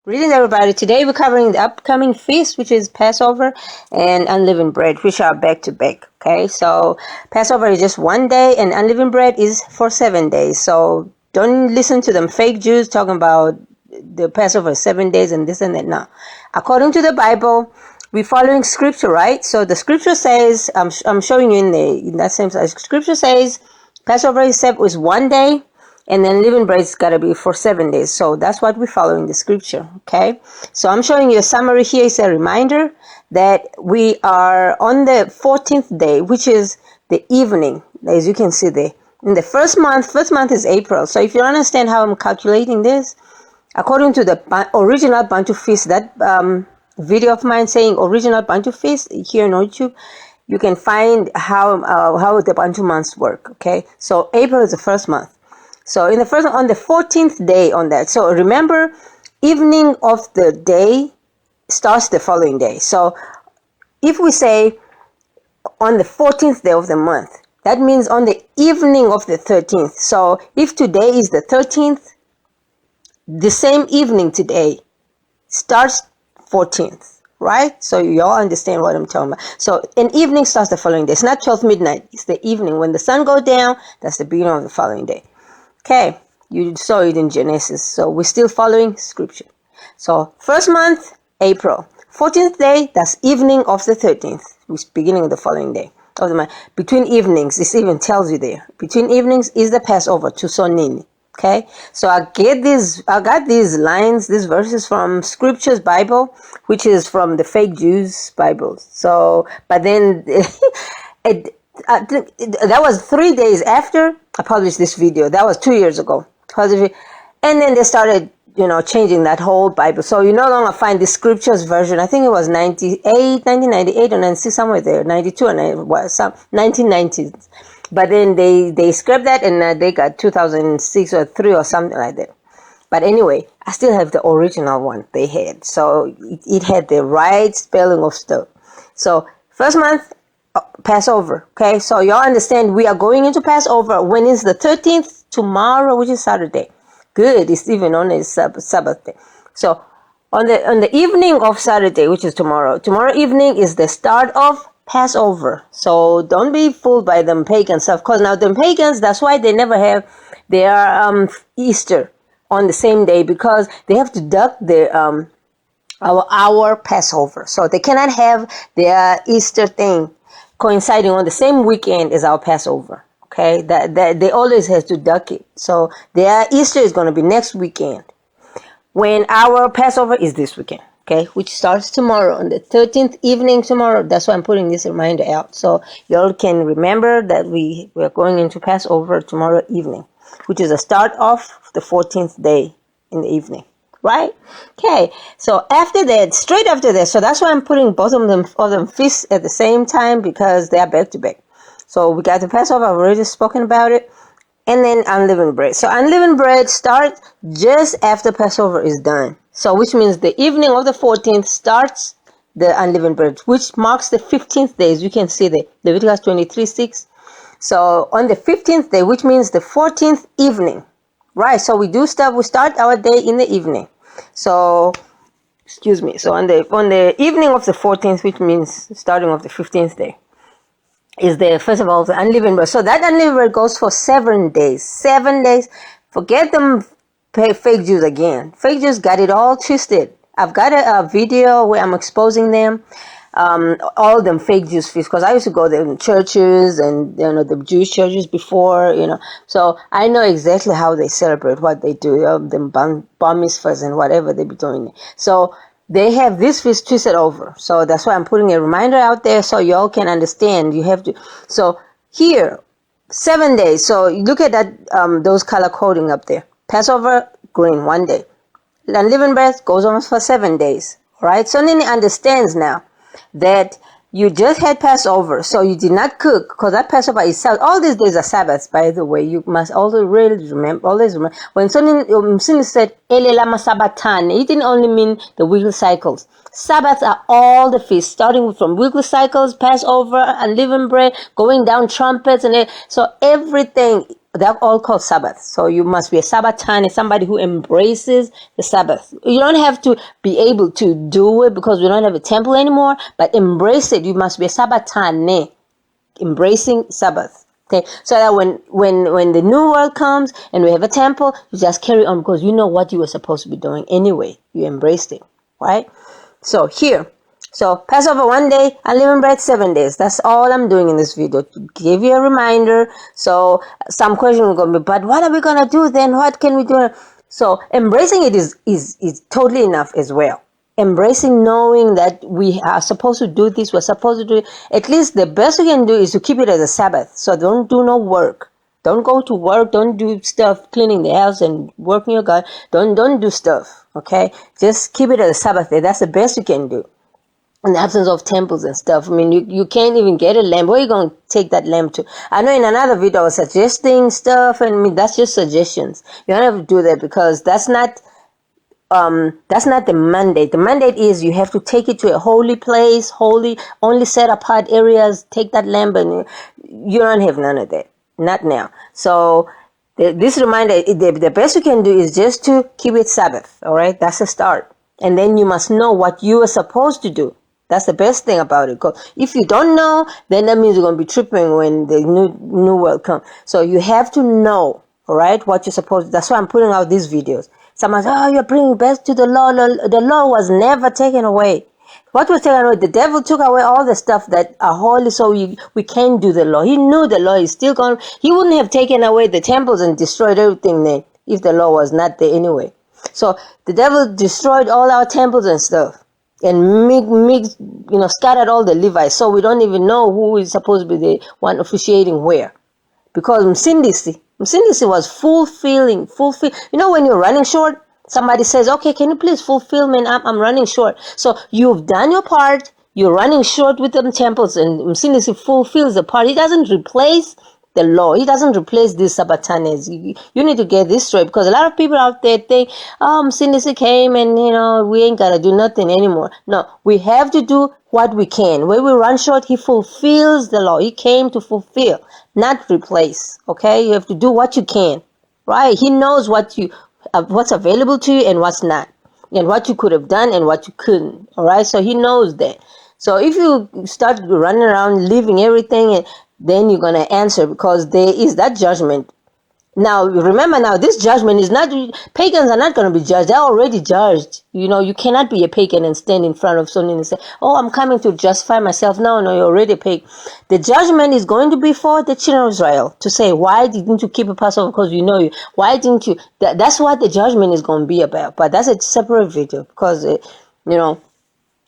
Greetings, everybody. Today we're covering the upcoming feast, which is Passover and unleavened bread, which are back to back. Okay, so Passover is just one day, and unleavened bread is for 7 days. So don't listen to them fake Jews talking about the Passover 7 days and this and that. No, according to the Bible, we're following Scripture, right? So the Scripture says, I'm showing you in that same slide. Scripture says Passover is one day. And then unleavened bread's got to be for 7 days. So that's what we follow in the scripture, okay? So I'm showing you a summary here. It's a reminder that we are on the 14th day, which is the evening, as you can see there. In the first month is April. So if you understand how I'm calculating this, according to the original Bantu feast, that video of mine saying original Bantu feast here on YouTube, you can find how the Bantu months work, okay? So April is the first month. So on the 14th day on that. So remember, evening of the day starts the following day. So if we say on the 14th day of the month, that means on the evening of the 13th. So if today is the 13th, the same evening today starts 14th, right? So you all understand what I'm talking about. So an evening starts the following day. It's not 12 midnight. It's the evening. When the sun goes down, that's the beginning of the following day. Okay, you saw it in Genesis, so we're still following scripture. So first month, April. 14th day, that's evening of the 13th, which is beginning of the following day of the month. Between evenings, this even tells you there. Between evenings is the Passover, Tusonini. Okay, so I got these lines, these verses from Scripture's Bible, which is from the fake Jews' Bible. So, but then that was 3 days after I published this video. That was 2 years ago. And then they started, changing that whole Bible. So you no longer find the scriptures version. I think it was 1998 or 96, somewhere there, 92 or 1990s. But then they scrapped that and they got 2006 or 3 or something like that. But anyway, I still have the original one they had. So it had the right spelling of stuff. So first month, Passover. Okay, so y'all understand we are going into Passover. When is the 13th? Tomorrow, which is Saturday. Good, it's even on a Sabbath day. So on the evening of Saturday, which is tomorrow evening is the start of Passover. So don't be fooled by them pagan stuff, because now them pagans, that's why they never have their Easter on the same day, because they have to duck their our Passover. So they cannot have their Easter thing coinciding on the same weekend as our Passover. Okay, that they always have to duck it. So their Easter is going to be next weekend, when our Passover is this weekend. Okay, which starts tomorrow on the 13th evening tomorrow. That's why I'm putting this reminder out, so y'all can remember that we're going into Passover tomorrow evening, which is the start of the 14th day in the evening. Right? Okay. So after that, straight after that, so that's why I'm putting both of them feasts at the same time, because they are back to back. So we got the Passover, I've already spoken about it, and then unleavened bread. So unleavened bread starts just after Passover is done. So which means the evening of the 14th starts the unleavened bread, which marks the 15th day. As you can see there, Leviticus 23:6. So on the 15th day, which means the 14th evening. Right, so we start our day in the evening. So, excuse me. So on the evening of the 14th, which means starting of the 15th day, is first of all the unleavened bread. So that unleavened bread goes for 7 days. 7 days. Forget them fake Jews again. Fake Jews got it all twisted. I've got a video where I'm exposing them. All them fake Jews feasts, because I used to go there in churches and the Jewish churches before, so I know exactly how they celebrate, what they do, them bar mitzvahs and whatever they be doing. So they have this feast twisted over. So that's why I'm putting a reminder out there so y'all can understand. You have to. So here, 7 days. So look at that, those color coding up there. Passover, green, 1 day. Unleavened bread goes on for 7 days. All right. So Nini understands now that you just had Passover, so you did not cook, because that Passover is all these days are Sabbaths, by the way. You must also really remember, always remember. When someone said Ele lama Sabbatan, it didn't only mean the weekly cycles. Sabbaths are all the feasts, starting from weekly cycles, Passover, unleavened bread, going down trumpets, and so everything they're all called Sabbath. So you must be a Sabbathanic, somebody who embraces the Sabbath. You don't have to be able to do it because we don't have a temple anymore, but embrace it. You must be a Sabbathanic, embracing Sabbath. Okay, so that when the new world comes and we have a temple, you just carry on because you know what you were supposed to be doing anyway. You embraced it, right? So here, so Passover 1 day, unleavened bread 7 days. That's all I'm doing in this video, to give you a reminder. So some questions are going to be, but what are we going to do then? What can we do? So embracing it is totally enough as well. Embracing, knowing that we are supposed to do this, we're supposed to do it. At least the best we can do is to keep it as a Sabbath. So don't do no work. Don't go to work. Don't do stuff, cleaning the house and working your garden. Don't do stuff, okay? Just keep it as a Sabbath day. That's the best you can do. In the absence of temples and stuff. I mean, you can't even get a lamb. Where are you going to take that lamb to? I know in another video I was suggesting stuff, and I mean, that's just suggestions. You don't have to do that because that's not the mandate. The mandate is you have to take it to a holy place, holy, only set apart areas, take that lamb, and you don't have none of that. Not now. So this reminder, the best you can do is just to keep it Sabbath. All right, that's a start. And then you must know what you are supposed to do. That's the best thing about it. Because if you don't know, then that means you're going to be tripping when the new world comes. So you have to know, all right, what you're supposed to. That's why I'm putting out these videos. Someone says, oh, you're bringing back to the law. The law was never taken away. What was taken away? The devil took away all the stuff that are holy, so we can't do the law. He knew the law is still gone. He wouldn't have taken away the temples and destroyed everything then if the law was not there anyway. So the devil destroyed all our temples and stuff and scattered all the Levites. So we don't even know who is supposed to be the one officiating where. Because Msindisi was fulfilling. You know when you're running short, somebody says, okay, can you please fulfill me? I'm running short. So you've done your part. You're running short with them temples, and Msindisi fulfills the part. He doesn't replace the law. He doesn't replace these Sabbatanes. You need to get this straight, because a lot of people out there think, oh, Msindisi came and, we ain't got to do nothing anymore. No, we have to do what we can. When we run short, he fulfills the law. He came to fulfill, not replace. Okay? You have to do what you can. Right? He knows what's available to you and what's not. And what you could have done and what you couldn't. All right? So he knows that. So if you start running around, leaving everything, and then you're going to answer, because there is that judgment. Now, remember this judgment is not, pagans are not going to be judged. They're already judged. You cannot be a pagan and stand in front of someone and say, oh, I'm coming to justify myself. No, you're already a pagan. The judgment is going to be for the children of Israel to say, why didn't you keep a Passover? Because you. Why didn't you? That's what the judgment is going to be about. But that's a separate video, because,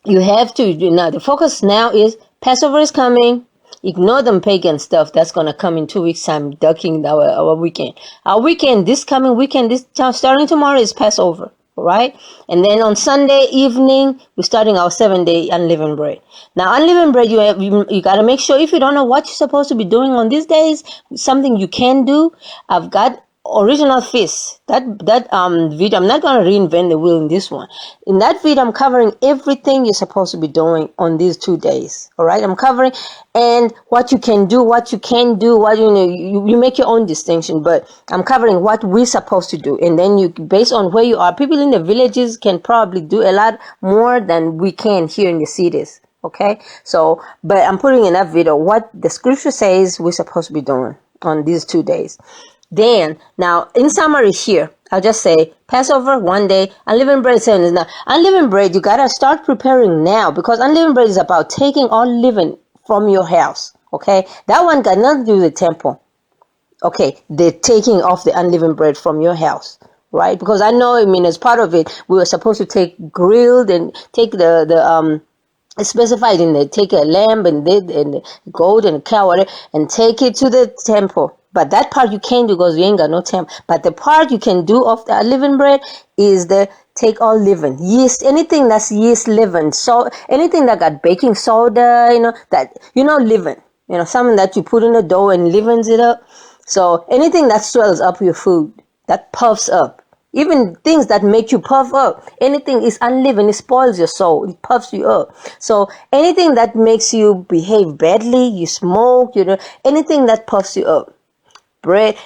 you have to, now the focus now is Passover is coming. Ignore them pagan stuff that's going to come in 2 weeks time, ducking our weekend. Our weekend, this coming weekend, starting tomorrow is Passover, all right? And then on Sunday evening, we're starting our 7-day unleavened bread. Now, unleavened bread, you got to make sure, if you don't know what you're supposed to be doing on these days, something you can do, I've got original feast. That video, I'm not going to reinvent the wheel in this one. In that video, I'm covering everything you're supposed to be doing on these 2 days. All right, I'm covering and what you can do, what you can't do, what you make your own distinction. But I'm covering what we're supposed to do, and then you, based on where you are, people in the villages can probably do a lot more than we can here in the cities. Okay, so but I'm putting in that video what the scripture says we're supposed to be doing on these 2 days. Then, now, in summary here, I'll just say, Passover 1 day, unleavened bread 7 days. Now, unleavened bread, you gotta start preparing now, because unleavened bread is about taking all leaven from your house, okay? That one got nothing to do with the temple. Okay, the taking of the unleavened bread from your house, right? Because I know, as part of it, we were supposed to take grilled and take it's specified in there, take a lamb and the goat and a cow, and take it to the temple. But that part you can't do because you ain't got no temple. But the part you can do of the unleavened bread is the take all leaven, yeast, anything that's yeast leaven, so anything that got baking soda, leaven, something that you put in the dough and leavens it up. So anything that swells up your food, that puffs up. Even things that make you puff up, anything is unleavened, it spoils your soul, it puffs you up. So anything that makes you behave badly, you smoke, anything that puffs you up. Bread,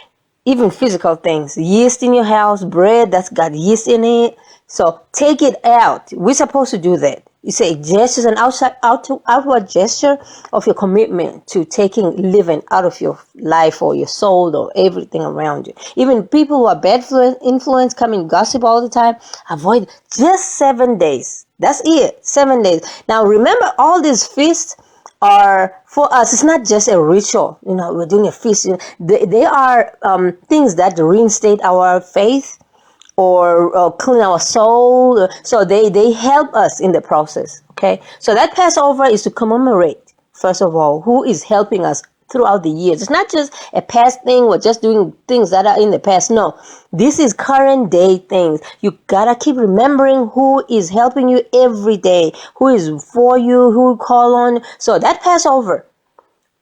even physical things, yeast in your house, bread that's got yeast in it. So take it out. We're supposed to do that. It's a gesture, an outward gesture of your commitment to taking living out of your life or your soul or everything around you. Even people who are bad influence come and gossip all the time. Avoid just 7 days. That's it. 7 days. Now remember, all these feasts are for us. It's not just a ritual. We're doing a feast. They are things that reinstate our faith or clean our soul. So they help us in the process. Okay. So that Passover is to commemorate, first of all, who is helping us throughout the years. It's not just a past thing or just doing things that are in the past. No, this is current day things. You gotta keep remembering who is helping you every day, who is for you, who you call on. So that Passover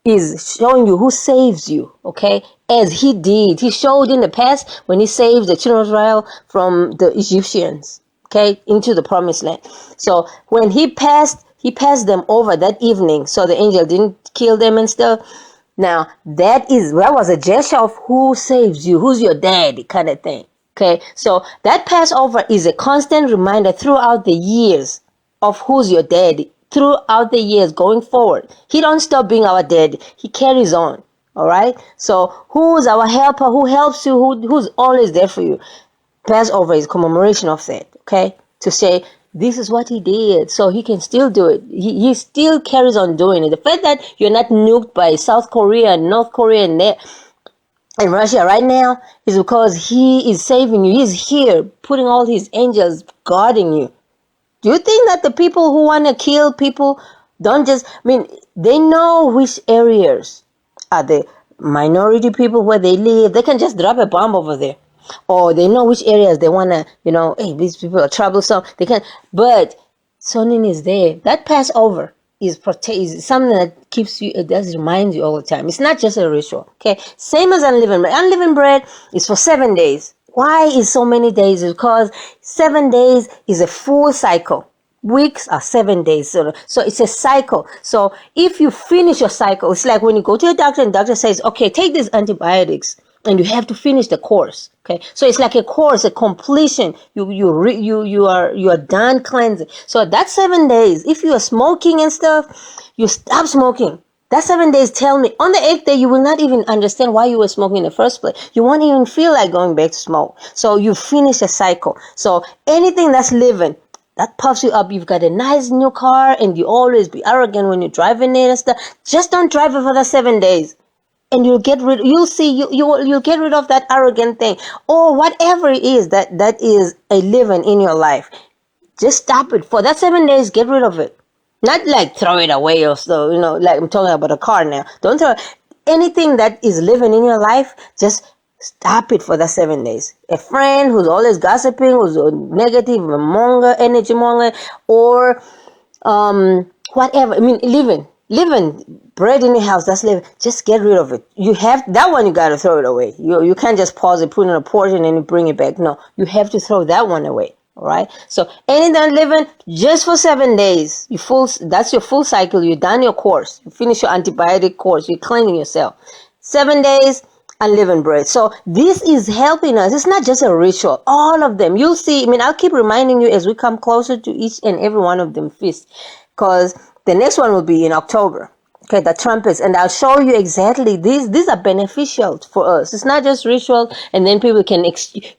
is showing you who saves you, okay? As he did. He showed in the past when he saved the children of Israel from the Egyptians, okay, into the promised land. So when he passed them over that evening, so the angel didn't kill them and stuff. Now, that was a gesture of who saves you, who's your daddy kind of thing. Okay, so that Passover is a constant reminder throughout the years of who's your daddy, throughout the years going forward. He don't stop being our daddy. He carries on. All right, so who's our helper, who helps you, who's always there for you? Passover is commemoration of that, okay, to say, this is what he did, so he can still do it. He still carries on doing it. The fact that you're not nuked by South Korea and North Korea and Russia right now is because he is saving you. He's here, putting all his angels guarding you. Do you think that the people who want to kill people don't just, they know which areas are the minority people where they live. They can just drop a bomb over there. Or they know which areas they want to, hey, these people are troublesome. They can, but something is there. That Passover is something that keeps you, it does remind you all the time. It's not just a ritual, okay? Same as unleavened bread. Unleavened bread is for 7 days. Why is so many days? Because 7 days is a full cycle. Weeks are 7 days. So it's a cycle. So if you finish your cycle, it's like when you go to a doctor and the doctor says, okay, take these antibiotics. And you have to finish the course. Okay, so it's like a course, a completion. You are done cleansing. So that 7 days, if you are smoking and stuff, you stop smoking. That 7 days tell me on the 8th day you will not even understand why you were smoking in the first place. You won't even feel like going back to smoke. So you finish a cycle. So anything that's living, that puffs you up. You've got a nice new car and you always be arrogant when you're driving it and stuff. Just don't drive it for the 7 days. And you'll get rid of that arrogant thing or whatever it is that is a living in your life. Just stop it for that 7 days. Get rid of it. Not like throw it away or so, like I'm talking about a car now. Don't throw anything that is living in your life. Just stop it for that 7 days. A friend who's always gossiping, who's a negative energy monger, or whatever. Living bread in your house, that's living. Just get rid of it. You have that one. You got to throw it away. You can't just pause it, put it in a portion, and you bring it back. No, you have to throw that one away. All right. So anything living just for 7 days. That's your full cycle. You've done your course. You finish your antibiotic course. You're cleaning yourself. 7 days. Unleavened bread. So this is helping us. It's not just a ritual. All of them. You'll see. I'll keep reminding you as we come closer to each and every one of them feasts, because the next one will be in October. Okay, the trumpets, and I'll show you exactly these are beneficial for us. It's not just ritual, and then people can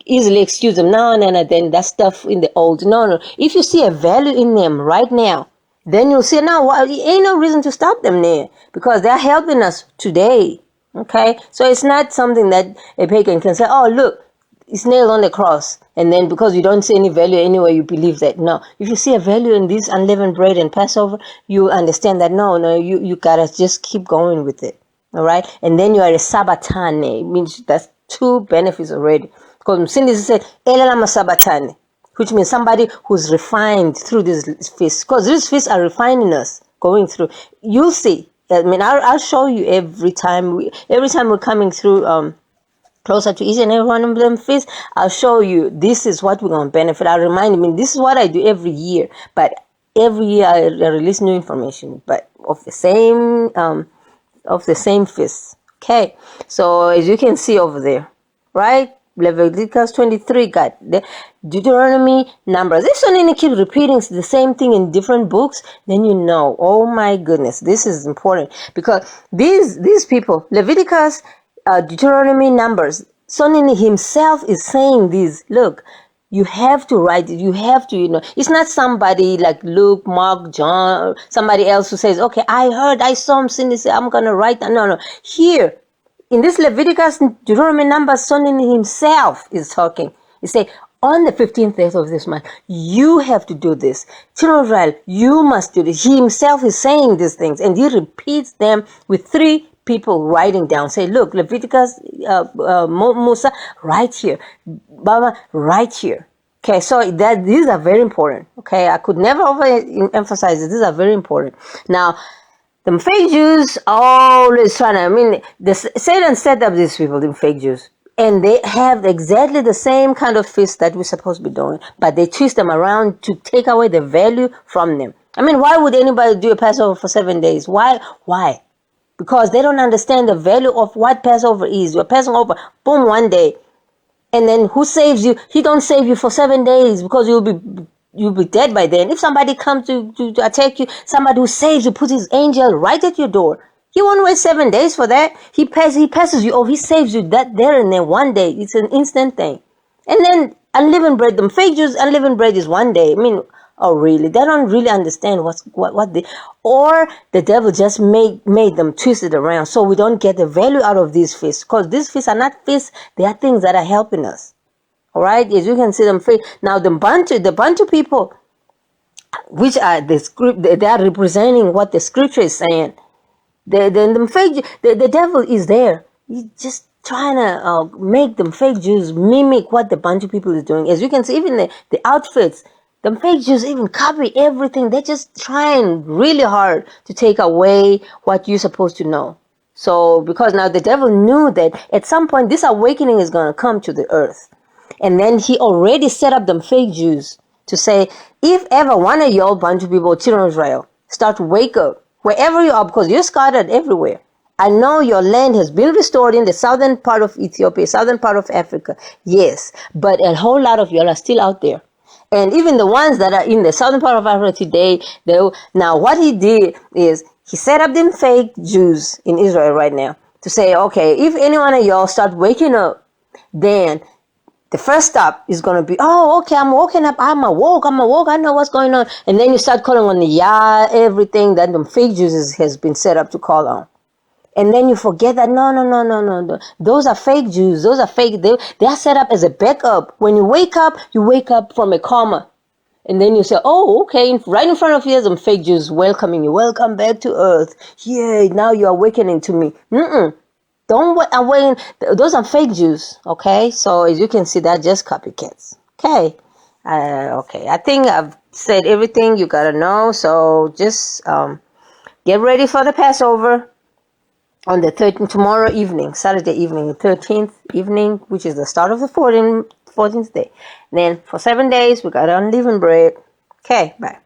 easily excuse them. No, then that stuff in the old. No. If you see a value in them right now, then you'll see, ain't no reason to stop them there, because they're helping us today. Okay, so it's not something that a pagan can say, oh, look, it's nailed on the cross, and then because you don't see any value anywhere, you believe that. No, if you see a value in this unleavened bread and Passover, you understand that you gotta just keep going with it. All right, and then you are a sabatane. It means that's 2 benefits already. Because Cindy said, "Elelama sabatane," which means somebody who's refined through this feast. Because these feasts are refining us, going through. You'll see. I'll show you every time we're coming through. Closer to each and every one of them feasts, I'll show you this is what we're going to benefit. I'll remind you, this is what I do every year, but every year I release new information, but of the same feasts. Okay, so as you can see over there, right? Leviticus 23 got the Deuteronomy, Numbers. If somebody keep repeating the same thing in different books, then you know, oh my goodness, this is important, because these people, Leviticus, Deuteronomy, Numbers, Sonny himself is saying this. Look, you have to write it. You have to, it's not somebody like Luke, Mark, John, somebody else who says, okay, I saw him sin this, I'm going to write that. No. Here, in this Leviticus, Deuteronomy, Numbers, Sonny himself is talking. He say, on the 15th day of this month, you have to do this. Children of Israel, you must do this. He himself is saying these things, and he repeats them with 3 people writing down. Say, look, Leviticus, Musa, right here. Baba, right here. Okay, so these are very important. Okay, I could never overemphasize this. These are very important. Now, the fake Jews always trying to, Satan set up these people, the fake Jews. And they have exactly the same kind of feast that we're supposed to be doing, but they twist them around to take away the value from them. Why would anybody do a Passover for 7 days? Why? Because they don't understand the value of what Passover is. You're passing over, boom, 1 day. And then who saves you? He don't save you for 7 days, because you'll be dead by then. If somebody comes to attack you, somebody who saves you, puts his angel right at your door. He won't wait 7 days for that. He passes you over. He saves you that there and then 1 day. It's an instant thing. And then unleavened bread, them fake Jews, unleavened bread is 1 day. Oh really? They don't really understand what they, or the devil just made them twist it around, so we don't get the value out of these feasts, because these feasts are not feasts. They are things that are helping us. All right, as you can see them feast. Now the Bantu people, which are they are representing what the scripture is saying. The devil is there. He's just trying to make them fake Jews mimic what the Bantu people is doing. As you can see, even the outfits, the fake Jews even copy everything. They're just trying really hard to take away what you're supposed to know. So, because now the devil knew that at some point this awakening is going to come to the earth. And then he already set up them fake Jews to say, if ever one of y'all Bantu people, children of Israel, start to wake up, wherever you are, because you're scattered everywhere. I know your land has been restored in the southern part of Ethiopia, southern part of Africa. Yes, but a whole lot of y'all are still out there. And even the ones that are in the southern part of Africa today, now what he did is he set up them fake Jews in Israel right now to say, okay, if any one of y'all start waking up, then the first stop is going to be, oh, okay, I'm waking up, I'm awoke, I know what's going on. And then you start calling on the Yah, everything that the fake Jews has been set up to call on. And then you forget that, no. Those are fake Jews. Those are fake. They are set up as a backup. When you wake up from a coma. And then you say, oh, okay, right in front of you, some fake Jews welcoming you. Welcome back to earth. Yay, now you're awakening to me. Don't awaken. Those are fake Jews, okay? So as you can see, they're just copycats. Okay. Okay, I think I've said everything you gotta know. So just get ready for the Passover on the 13th, tomorrow evening, Saturday evening, the 13th evening, which is the start of the 14th day. And then for 7 days, we got unleavened bread. Okay, bye.